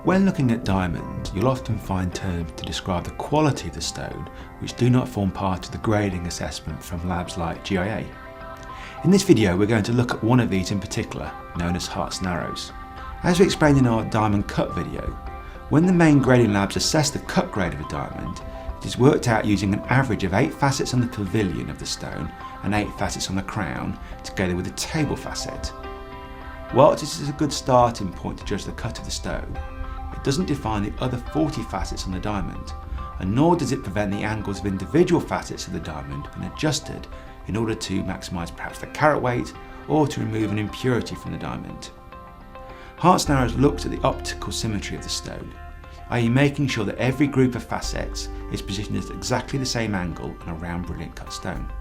When looking at diamonds, you'll often find terms to describe the quality of the stone which do not form part of the grading assessment from labs like GIA. In this video we're going to look at one of these in particular, known as hearts and arrows. As we explained in our diamond cut video, when the main grading labs assess the cut grade of a diamond, it is worked out using an average of 8 facets on the pavilion of the stone and 8 facets on the crown, together with a table facet. Whilst this is a good starting point to judge the cut of the stone, it doesn't define the other 40 facets on the diamond, and nor does it prevent the angles of individual facets of the diamond being adjusted in order to maximise perhaps the carat weight or to remove an impurity from the diamond. Hearts and arrows looks at the optical symmetry of the stone, i.e. making sure that every group of facets is positioned at exactly the same angle on a round brilliant cut stone.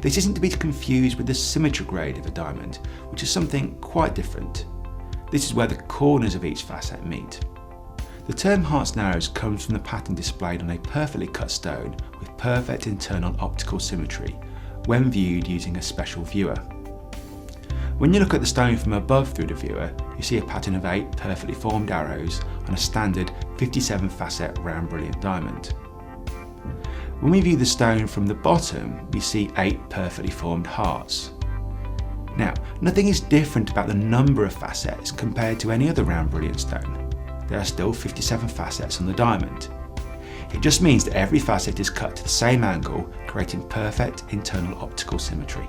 This isn't to be confused with the symmetry grade of a diamond, which is something quite different. This is where the corners of each facet meet. The term hearts and arrows comes from the pattern displayed on a perfectly cut stone with perfect internal optical symmetry when viewed using a special viewer. When you look at the stone from above through the viewer, you see a pattern of 8 perfectly formed arrows on a standard 57 facet round brilliant diamond. When we view the stone from the bottom, we see 8 perfectly formed hearts. Now, nothing is different about the number of facets compared to any other round brilliant stone. There are still 57 facets on the diamond. It just means that every facet is cut to the same angle, creating perfect internal optical symmetry.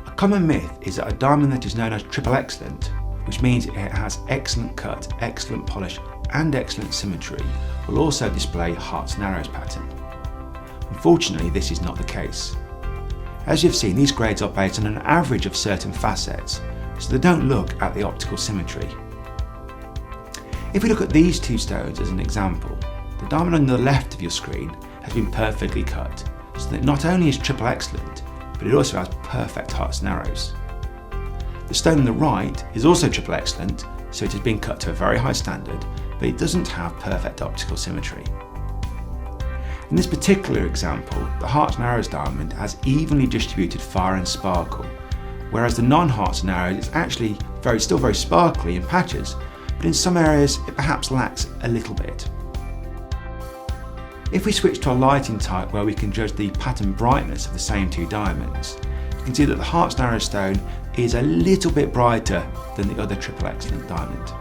A common myth is that a diamond that is known as triple excellent, which means it has excellent cut, excellent polish and excellent symmetry, will also display hearts and arrows pattern. Unfortunately, this is not the case. As you've seen, these grades are based on an average of certain facets, so they don't look at the optical symmetry. If we look at these two stones as an example, the diamond on the left of your screen has been perfectly cut, so that it not only is triple excellent, but it also has perfect hearts and arrows. The stone on the right is also triple excellent, so it has been cut to a very high standard, but it doesn't have perfect optical symmetry. In this particular example, the hearts and arrows diamond has evenly distributed fire and sparkle, whereas the non-hearts and arrows is actually still very sparkly in patches, but in some areas it perhaps lacks a little bit. If we switch to a lighting type where we can judge the pattern brightness of the same two diamonds, you can see that the hearts and arrows stone is a little bit brighter than the other triple excellent diamond.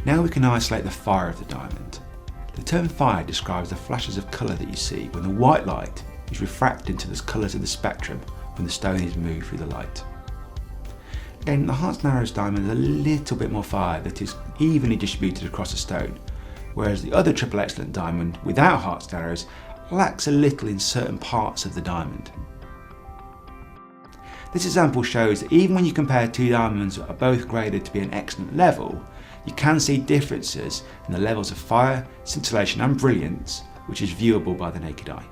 Now we can isolate the fire of the diamond. The term fire describes the flashes of colour that you see when the white light is refracted into the colours of the spectrum when the stone is moved through the light. Again, the hearts and arrows diamond is a little bit more fire that is evenly distributed across the stone, whereas the other triple excellent diamond without hearts and arrows lacks a little in certain parts of the diamond. This example shows that even when you compare two diamonds that are both graded to be an excellent level, you can see differences in the levels of fire, scintillation and brilliance, which is viewable by the naked eye.